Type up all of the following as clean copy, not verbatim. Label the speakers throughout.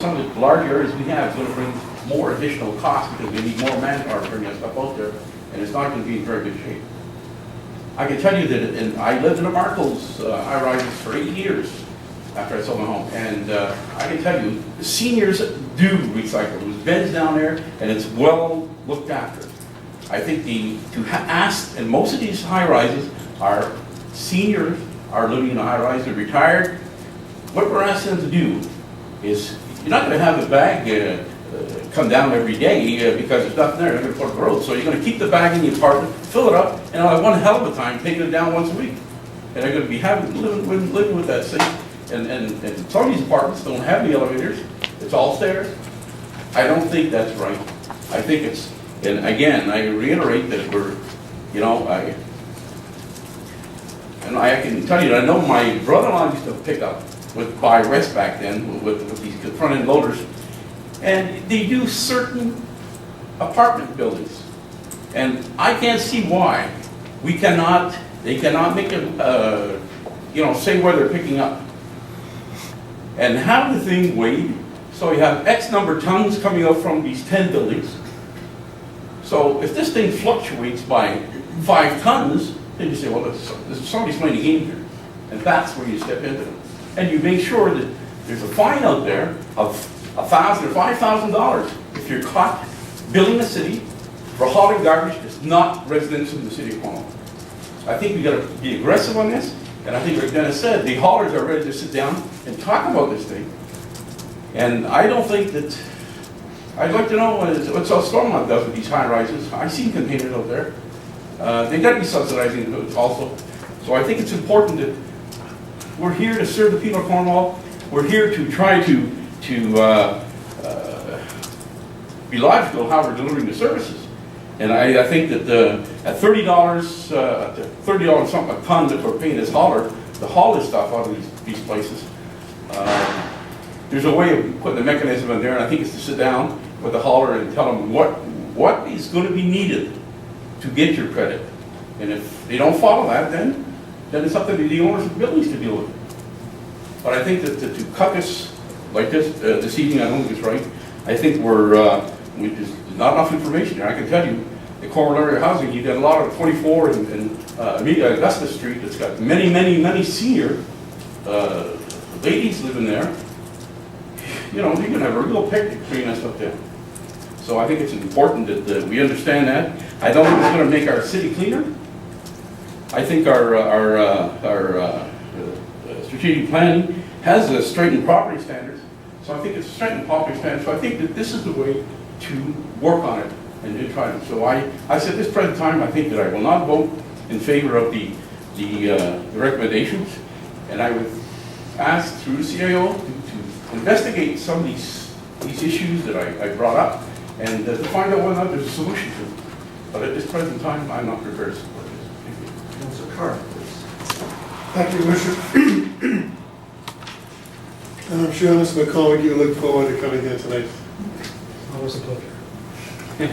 Speaker 1: Some of the large areas we have is going to bring more additional costs because we need more manpower to bring that stuff out there, and it's not going to be in very good shape. I can tell you that, and I lived in a Marco's high-rises for 8 years after I sold my home, and I can tell you, the seniors do recycle. There's beds down there, and it's well looked after. I think and most of these high-rises are seniors are living in a high-rise, they're retired. What we're asking them to do is, you're not going to have the bag come down every day because there's nothing there. They're going to put it on the road. So you're going to keep the bag in the apartment, fill it up, and I'll have one hell of a time taking it down once a week. And they're going to be living with that thing. And some of these apartments don't have the elevators. It's all stairs. I don't think that's right. I think it's, and again, I reiterate that we're, you know, I can tell you that I know my brother-in-law used to pick up by West back then with these front-end loaders, and they do certain apartment buildings, and I can't see why they cannot make a, you know, say where they're picking up, and have the thing weighed, so you have X number of tons coming out from these 10 buildings. So if this thing fluctuates by 5 tons, then you say, well, somebody's playing a game here, and that's where you step into it. And you make sure that there's a fine out there of $1,000 or $5,000 if you're caught billing the city for hauling garbage that's not residents in the city of Cornwall. I think we got to be aggressive on this, and I think, like Dennis said, the haulers are ready to sit down and talk about this thing. And I don't think that, I'd like to know what Stormont does with these high rises. I see containers out there. They got to be subsidizing it also. So I think it's important that we're here to serve the people of Cornwall. We're here to try to be logical how we're delivering the services. And I think that at $30 something a ton that we're paying this hauler to haul this stuff out of these places, there's a way of putting the mechanism in there, and I think it's to sit down with the hauler and tell them what is going to be needed to get your credit. And if they don't follow that, then it's up to the owners of buildings to deal with it. But I think that to cut this like this evening, I don't think it's right. I think there's not enough information there. I can tell you, the Cornwall area housing, you've got a lot of 24 and Augusta Street that's got many senior ladies living there. You know, you can have a real picnic between us up there. So I think it's important that we understand that. I don't think it's going to make our city cleaner. I think our strategic planning has straightened property standards. So I think it's straightened property standards. So I think that this is the way to work on it and try to. So I said at this present time, I think that I will not vote in favor of the recommendations, and I would ask through the CIO to investigate some of these issues that I brought up, and to find out whether or not there's a solution to them. But at this present time, I'm not prepared to support this. Thank you.
Speaker 2: Councilor Carr, please.
Speaker 3: Thank you, Worship. And I'm sure, Mr. McCormick, you look forward to coming here tonight.
Speaker 2: Always a pleasure.
Speaker 3: Is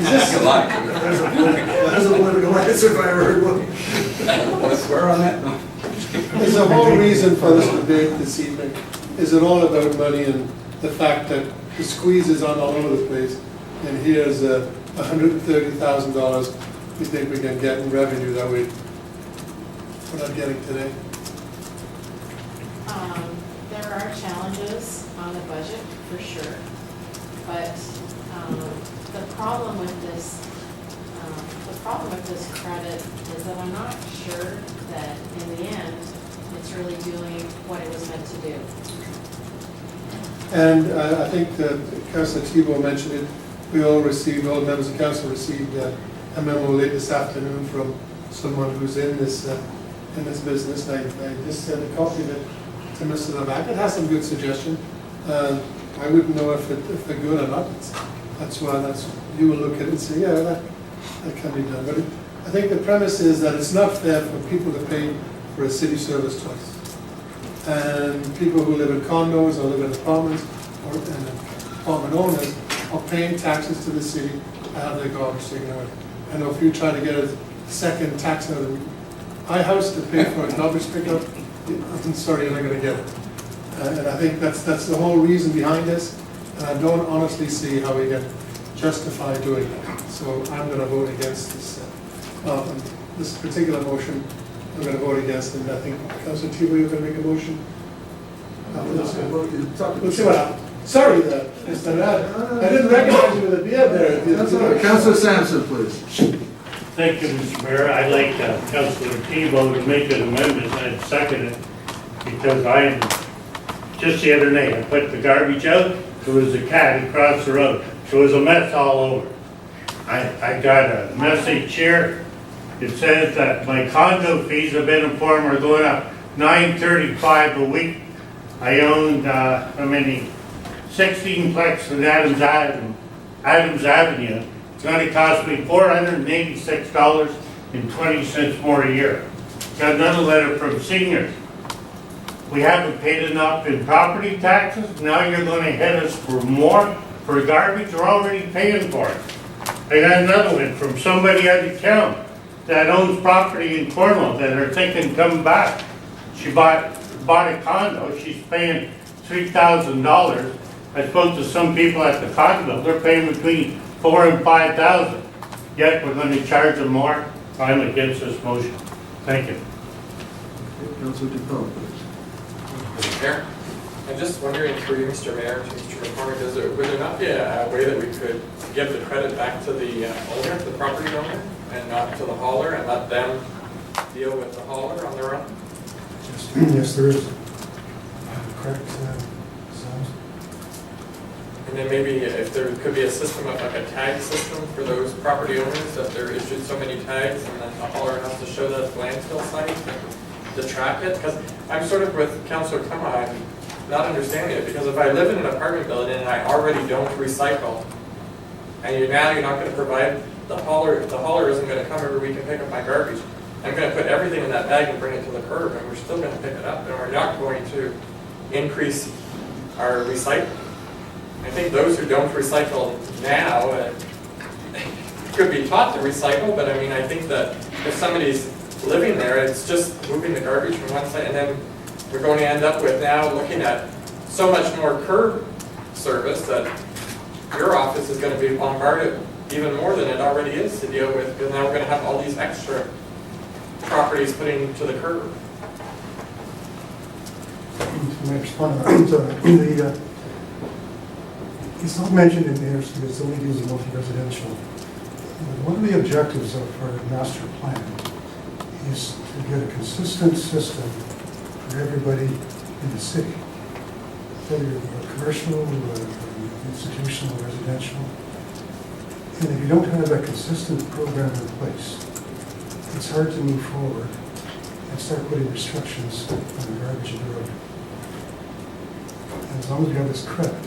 Speaker 3: this,
Speaker 2: That's a political answer if I ever heard one.
Speaker 1: Want to swear on that? No.
Speaker 3: is the whole reason for this debate this evening, is it all about money and the fact that the squeeze is on all over the place, and here's $130,000 we think we can get in revenue that we're not getting today?
Speaker 4: There are challenges on the budget, for sure, but the problem with this credit is that I'm not sure that in the end it's really doing what it was meant to do.
Speaker 3: And I think that Councilor Thibault mentioned it. All members of council received a memo late this afternoon from someone who's in this business. I just sent a copy of it to Mr. Levac. It has some good suggestions. I wouldn't know if they're good or not. That's you will look at it and say, yeah, that can be done. But I think the premise is that it's not fair for people to pay for a city service twice. And people who live in condos or live in apartments or apartment owners are paying taxes to the city to have their garbage taken away. I know if you try to get a second tax out of my house to pay for a garbage pickup, I'm sorry, you're not going to get it. And I think that's the whole reason behind this, and I don't honestly see how we can justify doing that. So I'm gonna vote against this particular motion. I'm gonna vote against it, and I think, Councilor Tebow, you're gonna make a motion? We'll see what happens. Sorry, Mr. Rudd. I didn't recognize you with a beard there.
Speaker 2: Councilor Sampson, please.
Speaker 5: Thank you, Mr. Mayor. I'd like Councilor Tebow to make an amendment, I'd second it, because just the other night, I put the garbage out, there was a cat across the road. There was a mess all over. I got a message here. It says that my condo fees have been informed are going up $9.35 a week. I owned, 16 plex in Adams Avenue. It's going to cost me $486.20 more a year. Got another letter from seniors. We haven't paid enough in property taxes. Now you're going to hit us for more for garbage. We're already paying for it. I got another one from somebody out of town that owns property in Cornwall that are thinking coming back. She bought a condo. She's paying $3,000. I spoke to some people at the condo. They're paying between $4,000 and $5,000. Yet we're going to charge them more. I'm against this motion. Thank you.
Speaker 2: Councilor Dupont, please.
Speaker 6: Mr. Mayor, I'm just wondering through you, Mr. Mayor, to Mr. McCormick, would there not be a way that we could give the credit back to the owner, the property owner, and not to the hauler, and let them deal with the hauler on their own?
Speaker 7: Yes, there is. Correct, sounds.
Speaker 6: And then maybe if there could be a system of like a tag system for those property owners, that they're issued so many tags, and then the hauler has to show that landfill site to track it. Because I'm sort of with Councilor Kuma, I'm not understanding it, because if I live in an apartment building and I already don't recycle, and now you're not going to provide the hauler isn't going to come every week and pick up my garbage. I'm going to put everything in that bag and bring it to the curb, and we're still going to pick it up, and we're not going to increase our recycling. I think those who don't recycle now could be taught to recycle, but I mean, I think that if somebody's living there, it's just moving the garbage from one side, and then we're going to end up with now looking at so much more curb service that your office is going to be bombarded even more than it already is to deal with, because now we're going to have all these extra properties putting to the curb.
Speaker 7: To respond to it's not mentioned in there because it's only used in multi-residential. One of the objectives of our master plan is to get a consistent system for everybody in the city, whether you're commercial, institutional, residential. And if you don't have a consistent program in place, it's hard to move forward and start putting restrictions on the garbage in the road. And as long as we have this correct,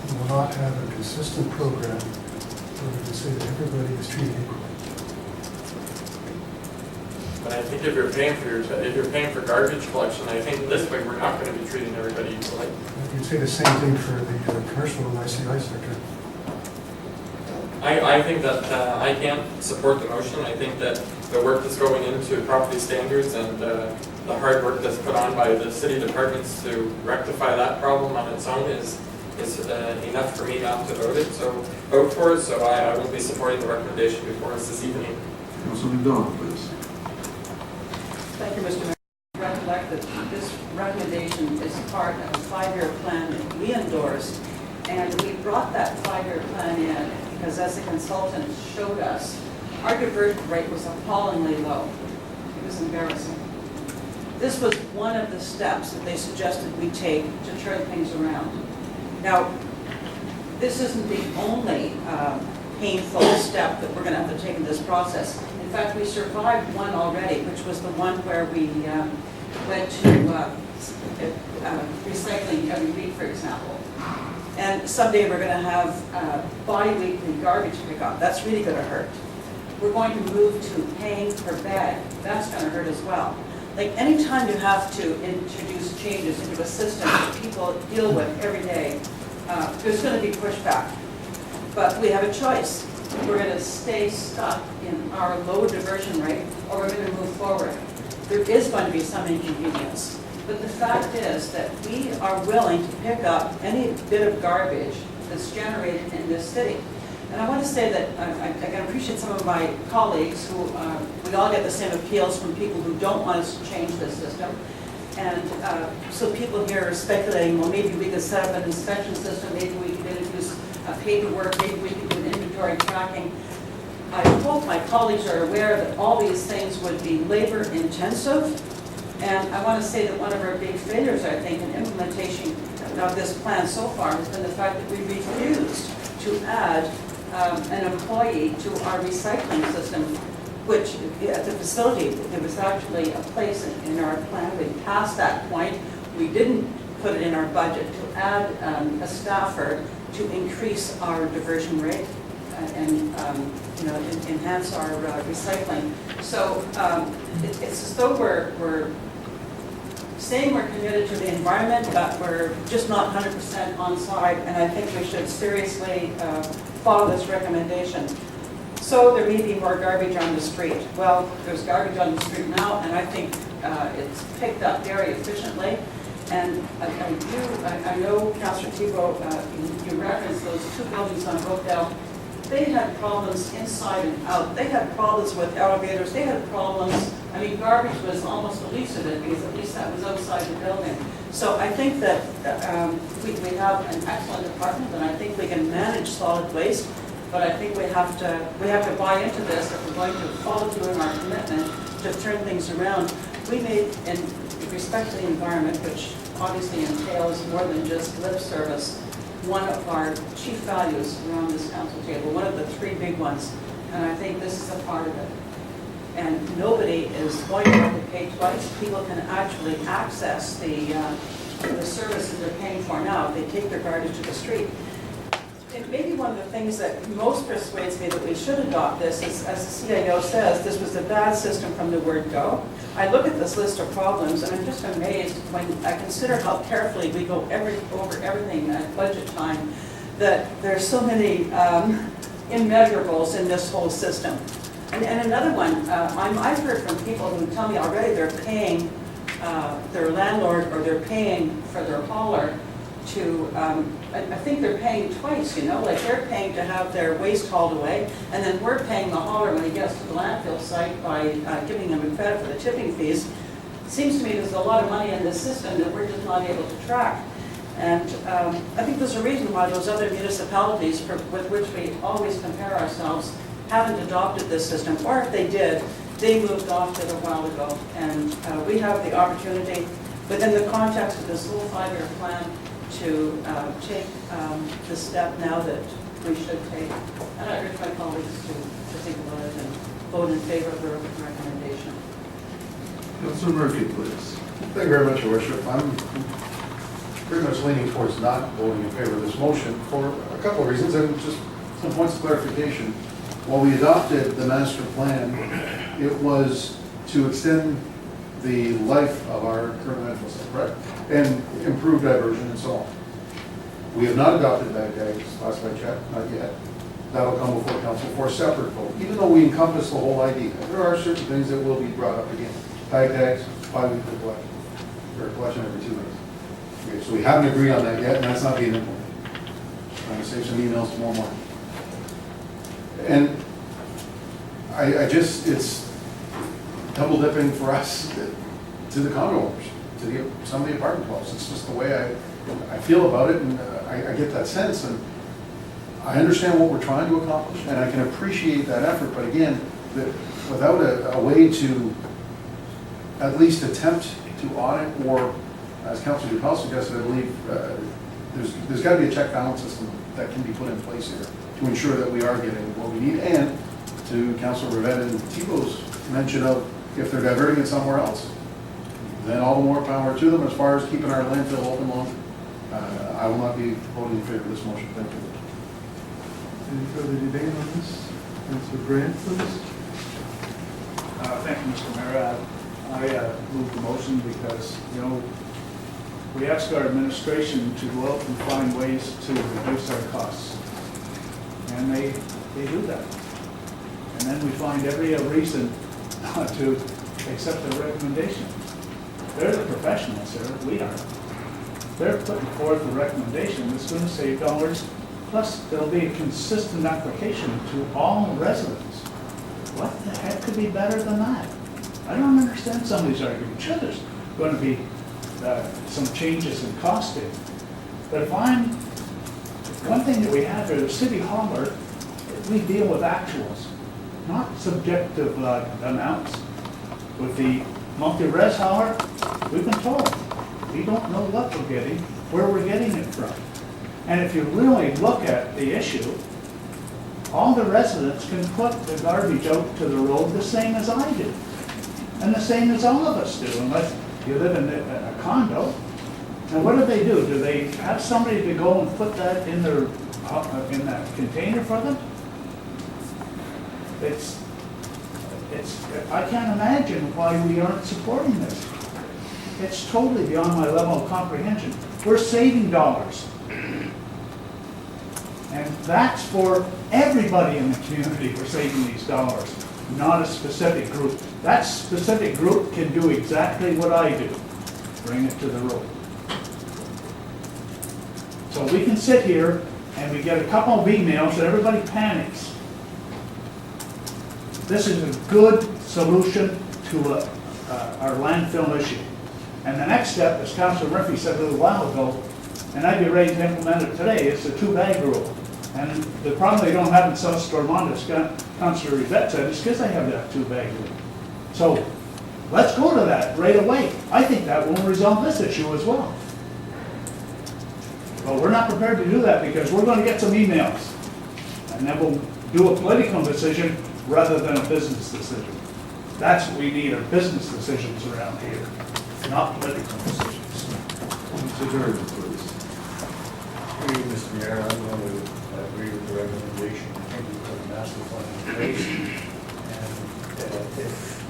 Speaker 7: we will not have a consistent program where we can say that everybody is treated equally.
Speaker 6: But I think if you're paying for garbage collection, I think this way we're not going to be treating everybody equally.
Speaker 7: You can say the same thing for the commercial and ICI sector.
Speaker 6: I think that I can't support the motion. I think that the work that's going into property standards and the hard work that's put on by the city departments to rectify that problem on its own is enough for me not to vote for it. So I won't be supporting the recommendation before us this evening.
Speaker 2: Councilor McDonald, please.
Speaker 8: Thank you, Mr. Mayor. Recollect that this recommendation is part of a 5-year plan that we endorsed, and we brought that 5-year plan in because, as the consultant showed us, our diversion rate was appallingly low. It was embarrassing. This was one of the steps that they suggested we take to turn things around. Now, this isn't the only painful step that we're going to have to take in this process. In fact, we survived one already, which was the one where we went to recycling every week, for example. And someday we're going to have bi-weekly garbage pickup. That's really going to hurt. We're going to move to paying per bag. That's going to hurt as well. Like, anytime you have to introduce changes into a system that people deal with every day, there's going to be pushback. But we have a choice. We're going to stay stuck in our low diversion rate, or we're going to move forward. There is going to be some inconvenience. But the fact is that we are willing to pick up any bit of garbage that's generated in this city. And I want to say that I can appreciate some of my colleagues who, we all get the same appeals from people who don't want us to change this system. And so people here are speculating, well, maybe we could set up an inspection system, maybe we could introduce paperwork, maybe we could do inventory tracking. I hope my colleagues are aware that all these things would be labor intensive. And I want to say that one of our big failures, I think, in implementation of this plan so far has been the fact that we refused to add an employee to our recycling system, which at the facility, there was actually a place in our plan. We passed that point. We didn't put it in our budget to add a staffer to increase our diversion rate and enhance our recycling. So it's as though we're saying we're committed to the environment, but we're just not 100% on side, and I think we should seriously follow this recommendation. So there may be more garbage on the street. Well, there's garbage on the street now, and I think it's picked up very efficiently. And I know, Councillor Thibault, you referenced those 2 buildings on Brookdale. They had problems inside and out. They had problems with elevators. They had problems. I mean, garbage was almost the least of it, because at least that was outside the building. So I think that we have an excellent department, and I think we can manage solid waste. But I think we have to buy into this if we're going to follow through in our commitment to turn things around. We made, in respect to the environment, which obviously entails more than just lip service, one of our chief values around this council table, one of the 3 big ones, and I think this is a part of it. And nobody is going to have to pay twice. People can actually access the services they're paying for now if they take their garbage to the street. And maybe one of the things that most persuades me that we should adopt this is, as the CIO says, this was a bad system from the word go. I look at this list of problems and I'm just amazed when I consider how carefully we go over everything at budget time, that there's so many immeasurables in this whole system. And another one, I've heard from people who tell me already they're paying their landlord, or they're paying for their hauler to, I think they're paying twice, like they're paying to have their waste hauled away, and then we're paying the hauler when he gets to the landfill site by giving him a credit for the tipping fees. It seems to me there's a lot of money in this system that we're just not able to track. And I think there's a reason why those other municipalities with which we always compare ourselves haven't adopted this system, or if they did, they moved off it a while ago. And we have the opportunity, within the context of this whole 5-year plan, to take the step now that we should take. And I urge my colleagues to think about it and vote in favor of the recommendation.
Speaker 2: Councilor Murphy, please.
Speaker 9: Thank you very much, Your Worship. I'm pretty much leaning towards not voting in favor of this motion for a couple of reasons, and just some points of clarification. While we adopted the master plan, it was to extend the life of our current landfill site, correct? And improve diversion and so on. We have not adopted bag tags, classified check, not yet. That'll come before council for a separate vote, even though we encompass the whole idea. There are certain things that will be brought up again. Bag tags, 5-weekly collection, or collection every 2 weeks. Okay, so we haven't agreed on that yet, and that's not being implemented. I'm gonna save some emails tomorrow morning. And it's double dipping for us to the condo owners, to some of the apartment clubs. It's just the way I feel about it, and I get that sense, and I understand what we're trying to accomplish, and I can appreciate that effort, but again, without a way to at least attempt to audit, or as Councilor Dupel suggested, I believe there's got to be a check balance system that can be put in place here to ensure that we are getting what we need, and to Councilor Rivette and Thibault's mention of if they're diverting it somewhere else, then all the more power to them. As far as keeping our landfill open longer, I will not be voting in favor of this motion. Thank you.
Speaker 2: Any further debate on this? Councilor Grant, please.
Speaker 10: Thank you, Mr. Mayor. I move the motion because, we ask our administration to go out and find ways to reduce our costs. And they do that. And then we find every reason not to accept their recommendation. They're the professionals here, we aren't. They're putting forth a recommendation that's gonna save dollars, plus there'll be a consistent application to all residents. What the heck could be better than that? I don't understand some of these arguments. Sure, there's gonna be some changes in costing, but if one thing that we have here, the city hauler, we deal with actuals, not subjective amounts. With the multi-res hauler, we've been told, we don't know what we're getting, where we're getting it from. And if you really look at the issue, all the residents can put the garbage out to the road the same as I do. And the same as all of us do, unless you live in a condo. And what do? Do they have somebody to go and put that in their, in that container for them? I can't imagine why we aren't supporting this. It's totally beyond my level of comprehension. We're saving dollars. And that's for everybody in the community, we're saving these dollars, not a specific group. That specific group can do exactly what I do, bring it to the road. So we can sit here and we get a couple of emails and everybody panics. This is a good solution to our landfill issue. And the next step, as Councilor Murphy said a little while ago, and I'd be ready to implement it today, is the 2-bag rule. And the problem they don't have in South Stormont, as Councilor Yvette said, is because they have that 2-bag rule. So let's go to that right away. I think that will resolve this issue as well. But we're not prepared to do that because we're going to get some emails. And then we'll do a political decision rather than a business decision. That's what we need, are business decisions around here, not political decisions.
Speaker 2: Mr. Jordan, please.
Speaker 11: Thank you, Mr. Mayor. I'm going to agree with the recommendation. I think we put a master plan in place. And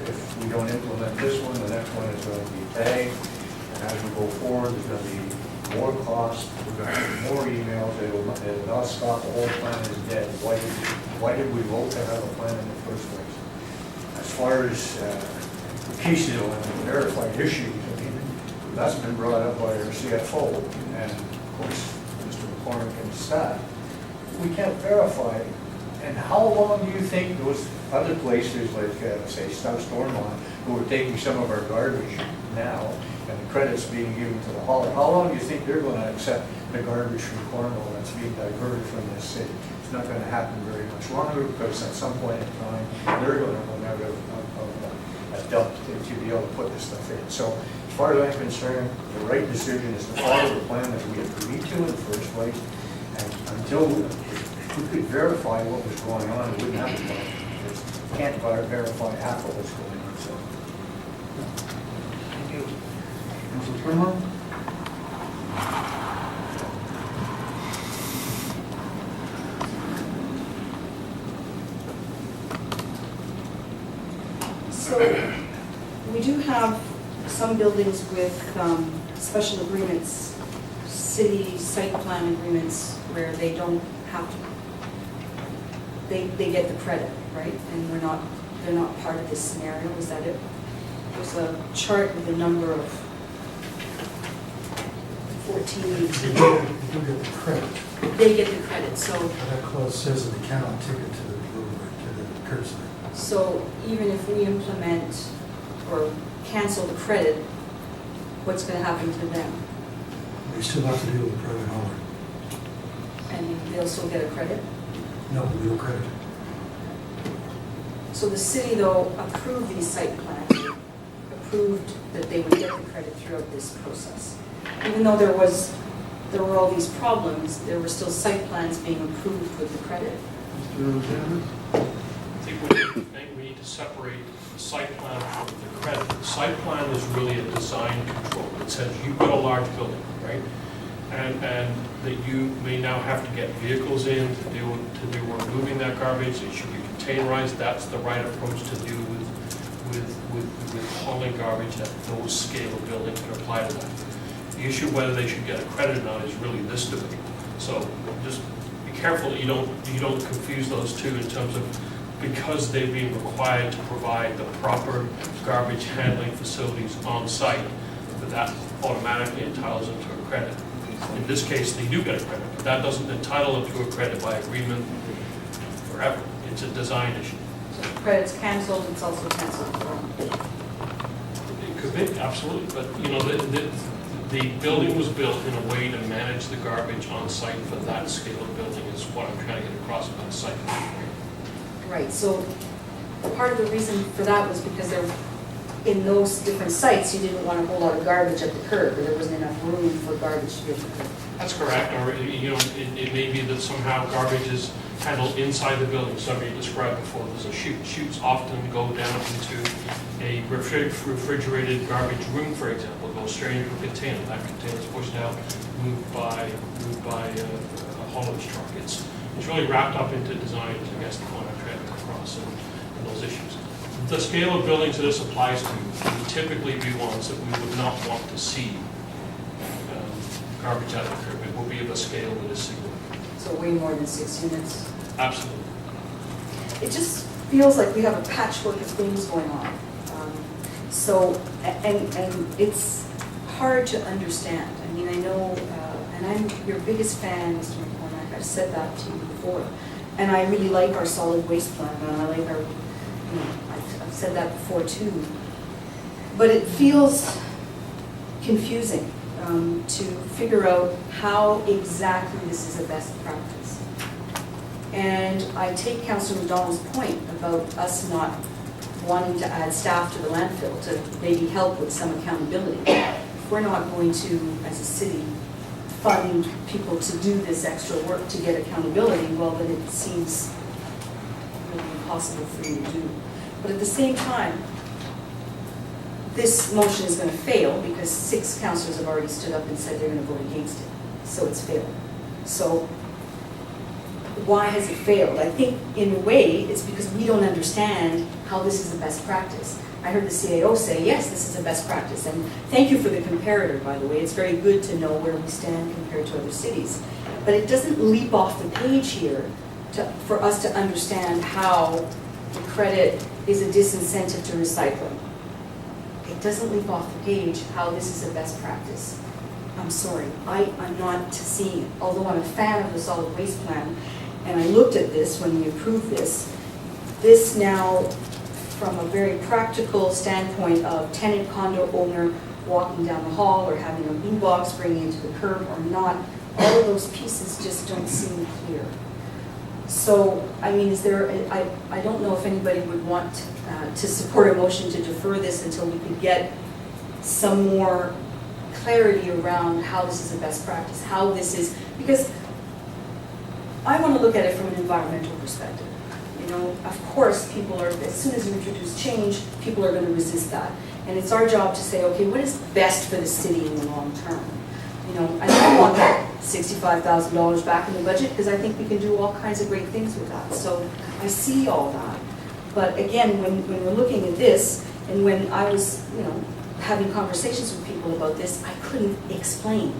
Speaker 11: if we don't implement this one, the next one is going to be tagged. And as we go forward, there's going to be more cost, we're going to have more emails. It will not stop. The whole plan is dead. Why did we vote to have a plan in the first place? As far as Keystone and verified issues, I mean, that's been brought up by our CFO and of course Mr. McCormick and staff. We can't verify. And how long do you think those other places like say South Stormont, who are taking some of our garbage now and the credits being given to the hauler, how long do you think they're going to accept the garbage from Cornwall that's being diverted from this city? It's not going to happen very much longer because at some point in time they're going to run out of a dump to be able to put this stuff in. So as far as I'm concerned, the right decision is to follow the plan that we agreed to in the first place. And until we could verify what was going on, we wouldn't have a plan. We can't verify half of what's going on. So.
Speaker 2: Thank you. Councilor Turner?
Speaker 12: So we do have some buildings with special agreements, city site plan agreements, where they don't have to, they get the credit, right? And they're not part of this scenario, is that it? There's a chart with a number of 14.
Speaker 7: You do get the credit.
Speaker 12: They get the credit, so.
Speaker 7: That clause says that they cannot take it to the road or to the curbside.
Speaker 12: So even if we implement or cancel the credit, what's going to happen to them?
Speaker 7: They still have to deal with the private hauler.
Speaker 12: And they'll still get a credit?
Speaker 7: No, legal credit.
Speaker 12: So the city, though, approved these site plans, approved that they would get the credit throughout this process. Even though there were all these problems, there were still site plans being approved with the credit.
Speaker 2: Mr. Rosanna?
Speaker 13: I think we need to separate the site plan from the credit. The site plan is really a design control. It says you've got a large building, right? And that you may now have to get vehicles in to do moving that garbage. It should be containerized. That's the right approach to deal with hauling garbage at those scale of buildings that apply to that. The issue whether they should get a credit or not is really this debate. So just be careful that you don't confuse those two in terms of, because they're being required to provide the proper garbage handling facilities on site, but that automatically entitles them to a credit. In this case, they do get a credit, but that doesn't entitle them to a credit by agreement forever. It's a design issue.
Speaker 12: So if the credit's canceled, it's also canceled for them.
Speaker 13: It could be, absolutely, but, you know, the building was built in a way to manage the garbage on site for that scale of building is what I'm trying to get across about site.
Speaker 12: Right, so part of the reason for that was because there, in those different sites, you didn't want a whole lot of garbage at the curb, or there wasn't enough room for garbage to be at the curb.
Speaker 13: That's correct, or, you know, it may be that somehow garbage is handled inside the building. Somebody described before, there's a chute. Chutes often go down into a refrigerated garbage room, for example, go straight into a container. That container is pushed out, moved by a haulage truck. It's really wrapped up into design, I guess, the point I'm trying to get across and those issues. The scale of buildings that this applies to would typically be ones that we would not want to see garbage at the curb. It will be of a scale that is significant.
Speaker 12: So way more than 6 units.
Speaker 13: Absolutely.
Speaker 12: It just feels like we have a patchwork of things going on. And it's hard to understand. I mean, I know, and I'm your biggest fan, Mr. McCormack, I've said that to you before. And I really like our solid waste plan, and I like our, you know, I've said that before too. But it feels confusing to figure out how exactly this is a best practice. And I take Councillor McDonald's point about us not wanting to add staff to the landfill to maybe help with some accountability. If we're not going to, as a city, fund people to do this extra work to get accountability, well, then it seems really impossible for you to do. But at the same time, this motion is going to fail because 6 councillors have already stood up and said they're going to vote against it. So it's failed. So why has it failed? I think in a way it's because we don't understand how this is a best practice. I heard the CAO say, yes, this is a best practice. And thank you for the comparator, by the way. It's very good to know where we stand compared to other cities. But it doesn't leap off the page here for us to understand how the credit is a disincentive to recycling. It doesn't leap off the page how this is a best practice. I'm sorry, I'm not seeing it. Although I'm a fan of the solid waste plan, and I looked at this when we approved this, this now, from a very practical standpoint of tenant condo owner walking down the hall or having a blue box bringing into the curb or not, all of those pieces just don't seem clear. So, I mean, is there, I don't know if anybody would want to support a motion to defer this until we could get some more clarity around how this is a best practice, how this is, because I want to look at it from an environmental perspective. You know, of course, people are, as soon as you introduce change, people are going to resist that. And it's our job to say, okay, what is best for the city in the long term? You know, I don't want that $65,000 back in the budget because I think we can do all kinds of great things with that. So I see all that. But again, when we're looking at this, and when I was, you know, having conversations with people about this, I couldn't explain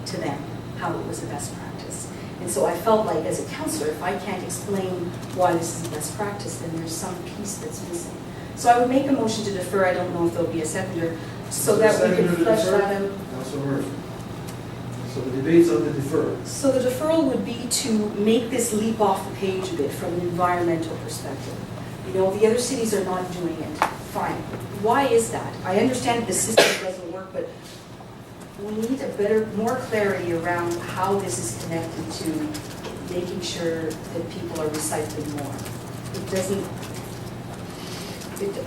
Speaker 12: to them how it was the best practice. And so I felt like, as a councillor, if I can't explain why this is the best practice, then there's some piece that's missing. So I would make a motion to defer. I don't know if there'll be a seconder, so that we can flesh that out.
Speaker 2: Councilor Murphy. So the debate's on the deferral.
Speaker 12: So the deferral would be to make this leap off the page a bit from an environmental perspective. You know, the other cities are not doing it. Fine. Why is that? I understand the system doesn't work, but we need a better, more clarity around how this is connected to making sure that people are recycling more. It doesn't,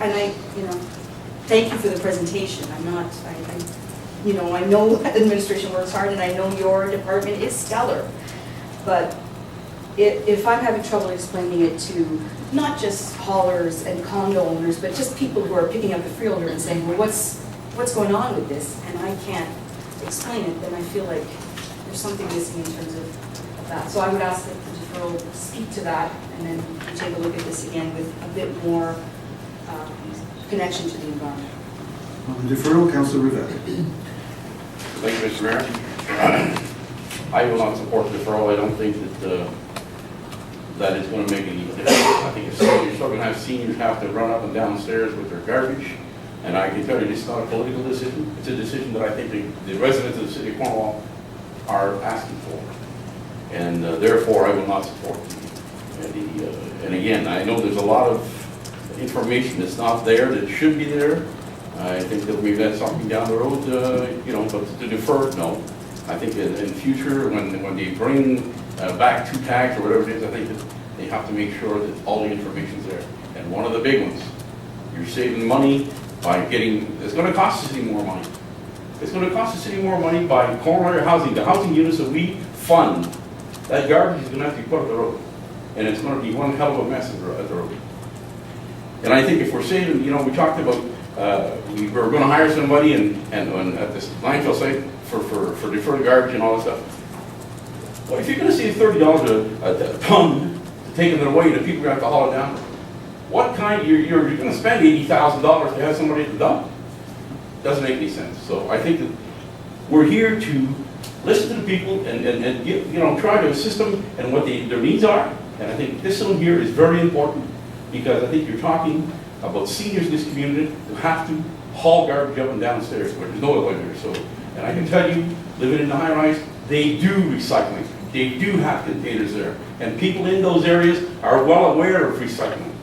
Speaker 12: and I, you know, thank you for the presentation. I'm not, you know, I know administration works hard and I know your department is stellar, but if I'm having trouble explaining it to not just haulers and condo owners, but just people who are picking up the freeholder and saying, well, what's going on with this? And I can't explain it, then I feel like there's something missing in terms of that. So I would ask that the deferral speak to that, and then we take a look at this again with a bit more connection to the environment.
Speaker 2: On the deferral, Councilor Rivera.
Speaker 1: Thank you, Mr. Mayor. I will not support the deferral. I don't think that it's going to make any difference. I think you're still going to have seniors have to run up and down stairs with their garbage. And I can tell you, it's not a political decision. It's a decision that I think the residents of the city of Cornwall are asking for. And therefore, I will not support and again, I know there's a lot of information that's not there that should be there. I think that we've got something down the road, but to defer it, no. I think in future, when they bring back 2 tags or whatever it is, I think that they have to make sure that all the information's there. And one of the big ones, you're saving money by getting, it's gonna cost the city more money. It's gonna cost the city more money by Cornwall housing, the housing units that we fund. That garbage is gonna have to be put on the road. And it's gonna be one hell of a mess at the road. And I think if we're saving, we talked about, we were gonna hire somebody and at this landfill site for deferred garbage and all that stuff. Well, if you're gonna save $30 a ton to taking it away, the people are gonna have to haul it down. What kind, you're gonna spend $80,000 to have somebody at the dump? Doesn't make any sense. So I think that we're here to listen to the people and give, try to assist them and what their needs are. And I think this one here is very important because I think you're talking about seniors in this community who have to haul garbage up and downstairs where there's no elevator. So, and I can tell you, living in the high rise, they do recycling. They do have containers there. And people in those areas are well aware of recycling.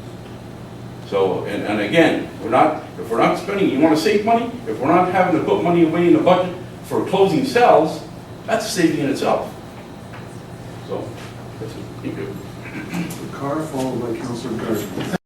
Speaker 1: So, and again, if we're not spending, you want to save money, if we're not having to put money away in the budget for closing cells, that's a saving in itself. So, that's it. Thank you.
Speaker 2: Carr, followed by Councillor Gardner.